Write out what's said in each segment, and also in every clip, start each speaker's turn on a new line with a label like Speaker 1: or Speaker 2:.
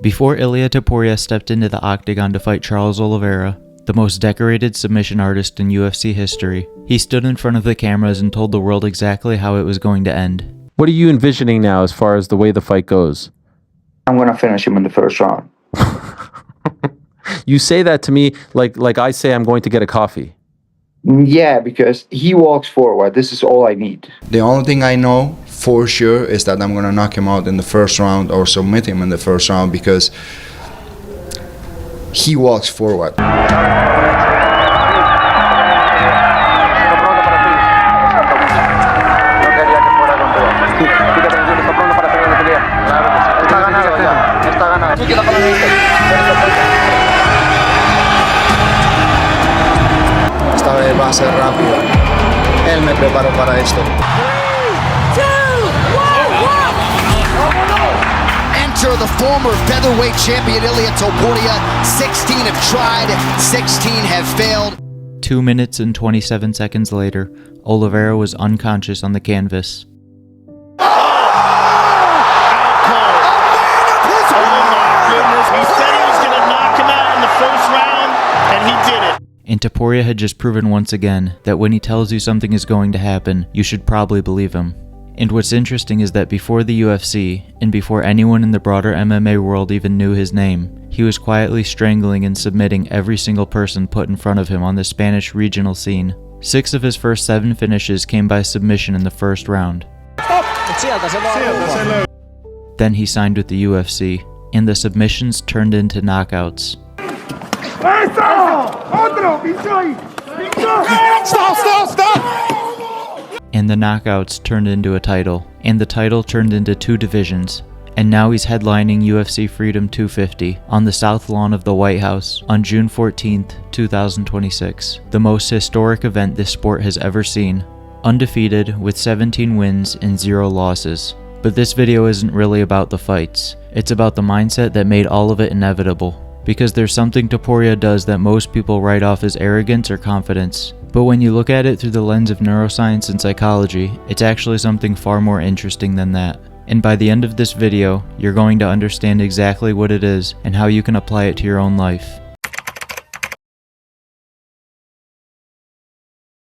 Speaker 1: Before Ilia Topuria stepped into the octagon to fight Charles Oliveira, the most decorated submission artist in UFC history, he stood in front of the cameras and told the world exactly how it was going to end.
Speaker 2: What are you envisioning now as far as the way the fight goes?
Speaker 3: I'm going to finish him in the first round.
Speaker 2: You say that to me like I say I'm going to get a coffee.
Speaker 3: Yeah, because he walks forward. This is all I need.
Speaker 4: The only thing I know for sure is that I'm going to knock him out in the first round or submit him in the first round because he walks forward. Esta vez va a ser rápido. Él me preparó para esto.
Speaker 5: 3, 2, 1.
Speaker 6: Enter the former featherweight champion Ilia Topuria. 16 have tried, 16 have failed.
Speaker 1: 2 minutes and 27 seconds later, Oliveira was unconscious on the canvas. And Topuria had just proven once again that when he tells you something is going to happen, you should probably believe him. And what's interesting is that before the UFC, and before anyone in the broader MMA world even knew his name, he was quietly strangling and submitting every single person put in front of him on the Spanish regional scene. 6 of his first 7 finishes came by submission in the first round. Then he signed with the UFC, and the submissions turned into knockouts. And the knockouts turned into a title, and the title turned into 2 divisions, and now he's headlining UFC Freedom 250 on the South Lawn of the White House on June 14th, 2026, the most historic event this sport has ever seen, undefeated with 17 wins and 0 losses. But this video isn't really about the fights, it's about the mindset that made all of it inevitable. Because there's something Topuria does that most people write off as arrogance or confidence. But when you look at it through the lens of neuroscience and psychology, it's actually something far more interesting than that. And by the end of this video, you're going to understand exactly what it is and how you can apply it to your own life.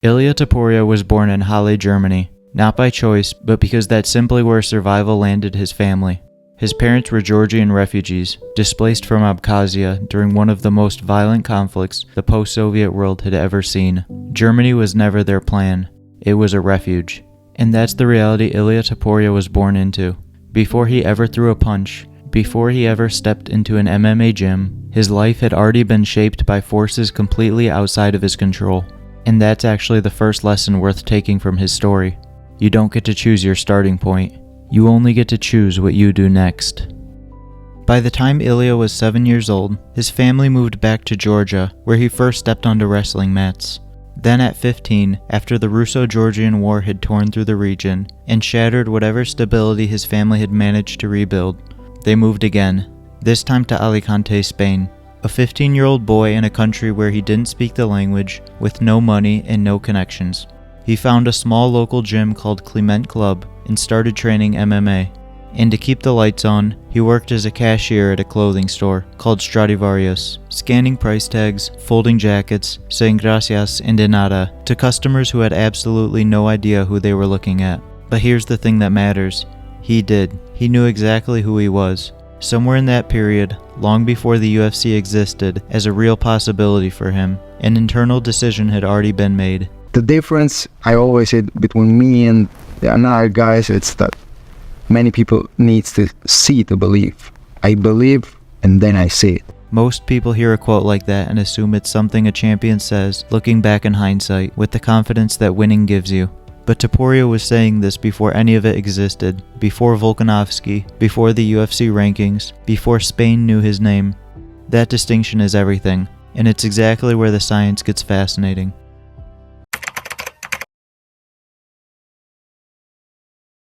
Speaker 1: Ilia Topuria was born in Halle, Germany, not by choice, but because that's simply where survival landed his family. His parents were Georgian refugees, displaced from 𝐓𝐥𝐢𝐚 during one of the most violent conflicts the post-Soviet world had ever seen. Germany was never their plan, it was a refuge. And that's the reality Ilia Topuria was born into. Before he ever threw a punch, before he ever stepped into an MMA gym, his life had already been shaped by forces completely outside of his control. And that's actually the first lesson worth taking from his story. You don't get to choose your starting point. You only get to choose what you do next. By the time Ilia was 7 years old, his family moved back to Georgia, where he first stepped onto wrestling mats. Then at 15, after the Russo-Georgian War had torn through the region and shattered whatever stability his family had managed to rebuild, they moved again, this time to Alicante, Spain. A 15-year-old boy in a country where he didn't speak the language, with no money and no connections. He found a small local gym called 𝐁𝐞𝐥𝐢𝐚 Club and started training MMA. And to keep the lights on, he worked as a cashier at a clothing store called Stradivarius, scanning price tags, folding jackets, saying gracias and de nada to customers who had absolutely no idea who they were looking at. But here's the thing that matters. He did. He knew exactly who he was. Somewhere in that period, long before the UFC existed as a real possibility for him, an internal decision had already been made.
Speaker 7: The difference, I always say, between me and the other guys, it's that many people need to see to believe. I believe and then I see it.
Speaker 1: Most people hear a quote like that and assume it's something a champion says, looking back in hindsight, with the confidence that winning gives you. But Topuria was saying this before any of it existed, before Volkanovski, before the UFC rankings, before Spain knew his name. That distinction is everything, and it's exactly where the science gets fascinating.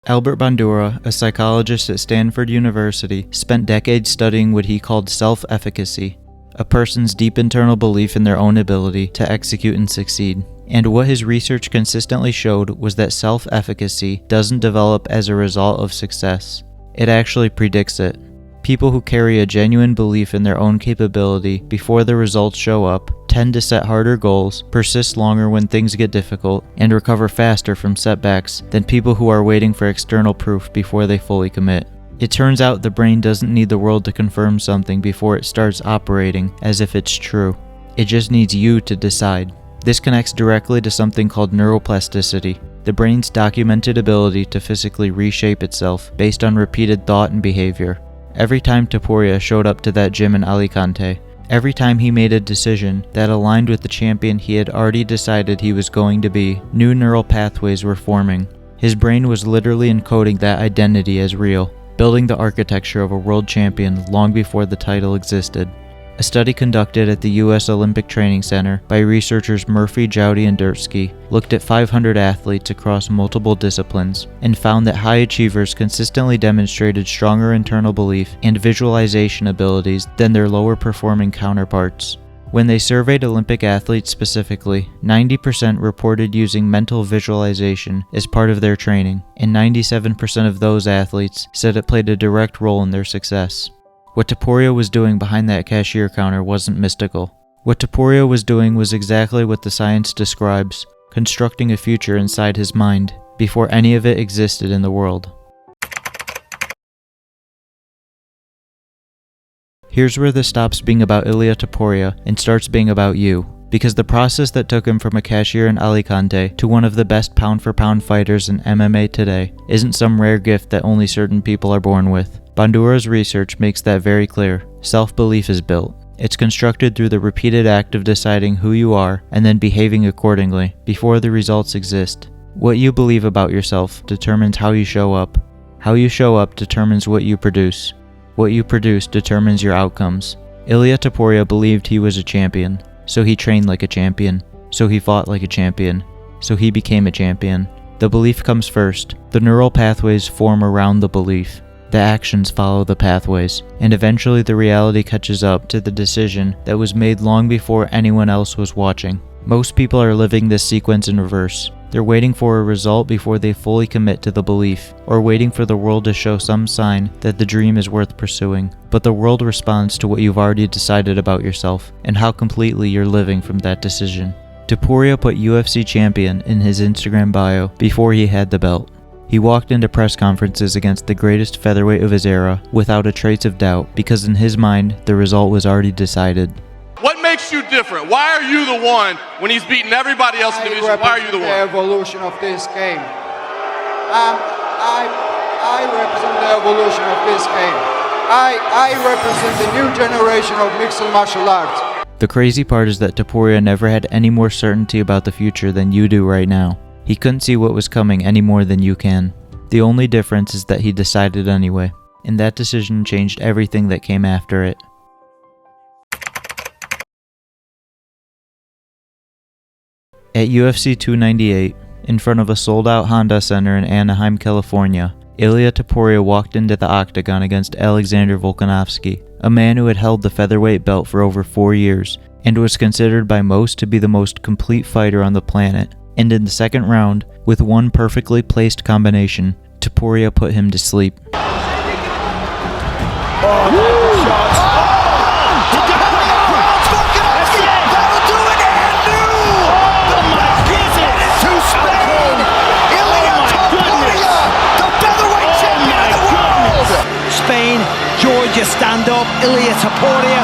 Speaker 1: Albert Bandura, a psychologist at Stanford University, spent decades studying what he called self-efficacy, a person's deep internal belief in their own ability to execute and succeed. And what his research consistently showed was that self-efficacy doesn't develop as a result of success. It actually predicts it. People who carry a genuine belief in their own capability before the results show up tend to set harder goals, persist longer when things get difficult, and recover faster from setbacks than people who are waiting for external proof before they fully commit. It turns out the brain doesn't need the world to confirm something before it starts operating as if it's true. It just needs you to decide. This connects directly to something called neuroplasticity, the brain's documented ability to physically reshape itself based on repeated thought and behavior. Every time Topuria showed up to that gym in Alicante, every time he made a decision that aligned with the champion he had already decided he was going to be, new neural pathways were forming. His brain was literally encoding that identity as real, building the architecture of a world champion long before the title existed. A study conducted at the US Olympic Training Center by researchers Murphy, Jowdy, and Dsky looked at 500 athletes across multiple disciplines and found that high achievers consistently demonstrated stronger internal belief and visualization abilities than their lower performing counterparts. When they surveyed Olympic athletes specifically, 90% reported using mental visualization as part of their training, and 97% of those athletes said it played a direct role in their success. What Topuria was doing behind that cashier counter wasn't mystical. What Topuria was doing was exactly what the science describes, constructing a future inside his mind, before any of it existed in the world. Here's where this stops being about Ilia Topuria and starts being about you, because the process that took him from a cashier in Alicante to one of the best pound-for-pound fighters in MMA today isn't some rare gift that only certain people are born with. Bandura's research makes that very clear. Self-belief is built. It's constructed through the repeated act of deciding who you are and then behaving accordingly before the results exist. What you believe about yourself determines how you show up. How you show up determines what you produce. What you produce determines your outcomes. Ilia Topuria believed he was a champion, so he trained like a champion, so he fought like a champion, so he became a champion. The belief comes first. The neural pathways form around the belief. The actions follow the pathways, and eventually the reality catches up to the decision that was made long before anyone else was watching. Most people are living this sequence in reverse. They're waiting for a result before they fully commit to the belief, or waiting for the world to show some sign that the dream is worth pursuing. But the world responds to what you've already decided about yourself, and how completely you're living from that decision. Topuria put UFC champion in his Instagram bio before he had the belt. He walked into press conferences against the greatest featherweight of his era without a trace of doubt, because in his mind, the result was already decided.
Speaker 8: What makes you different? Why are you the one when he's beating everybody else in the division? Why are you the one?
Speaker 3: The evolution of this game. I represent the evolution of this game. I represent the new generation of mixed martial arts.
Speaker 1: The crazy part is that Topuria never had any more certainty about the future than you do right now. He couldn't see what was coming any more than you can. The only difference is that he decided anyway, and that decision changed everything that came after it. At UFC 298, in front of a sold-out Honda Center in Anaheim, California, Ilia Topuria walked into the octagon against Alexander Volkanovski, a man who had held the featherweight belt for over 4 years, and was considered by most to be the most complete fighter on the planet. And in the second round, with one perfectly placed combination, Topuria put him to sleep.
Speaker 6: Spain, Georgia, stand up. Ilia Topuria,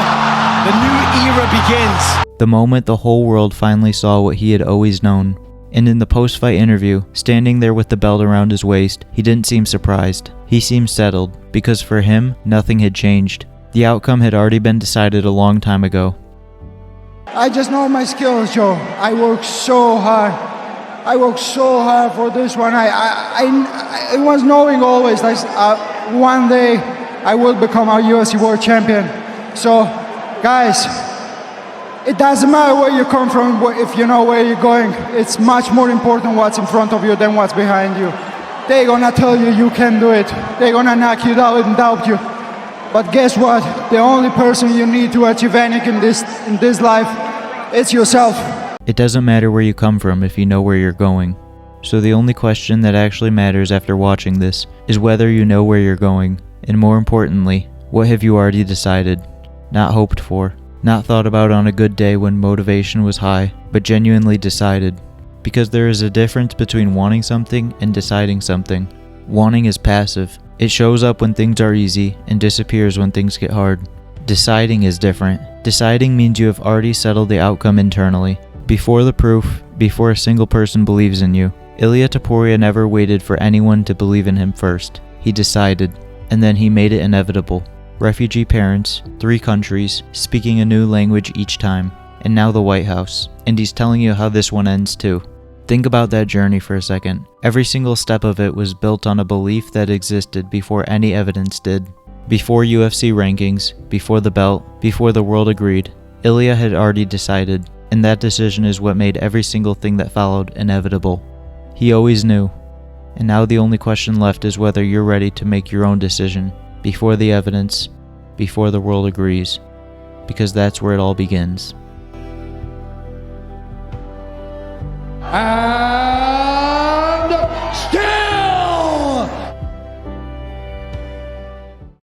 Speaker 6: the new era begins.
Speaker 1: The moment the whole world finally saw what he had always known. And in the post-fight interview, standing there with the belt around his waist, he didn't seem surprised. He seemed settled, because for him, nothing had changed. The outcome had already been decided a long time ago.
Speaker 3: I just know my skills, Joe. I work so hard. I work so hard for this one. I was knowing always that one day I will become a UFC World Champion. So, guys, it doesn't matter where you come from if you know where you're going. It's much more important what's in front of you than what's behind you. They're gonna tell you you can do it. They're gonna knock you down and doubt you. But guess what? The only person you need to achieve anything in this life, it's yourself.
Speaker 1: It doesn't matter where you come from if you know where you're going. So the only question that actually matters after watching this is whether you know where you're going, and more importantly, What have you already decided? Not hoped for, not thought about on a good day when motivation was high, but genuinely decided. Because there is a difference between wanting something and deciding something. Wanting is passive. It shows up when things are easy and disappears when things get hard. Deciding is different. Deciding means you have already settled the outcome internally. Before the proof, before a single person believes in you. Ilia Topuria never waited for anyone to believe in him first. He decided, and then he made it inevitable. Refugee parents, 3 countries, speaking a new language each time, and now the White House. And he's telling you how this one ends too. Think about that journey for a second. Every single step of it was built on a belief that existed before any evidence did. Before UFC rankings, before the belt, before the world agreed, Ilia had already decided, and that decision is what made every single thing that followed inevitable. He always knew, and now the only question left is whether you're ready to make your own decision, before the evidence, before the world agrees, because that's where it all begins.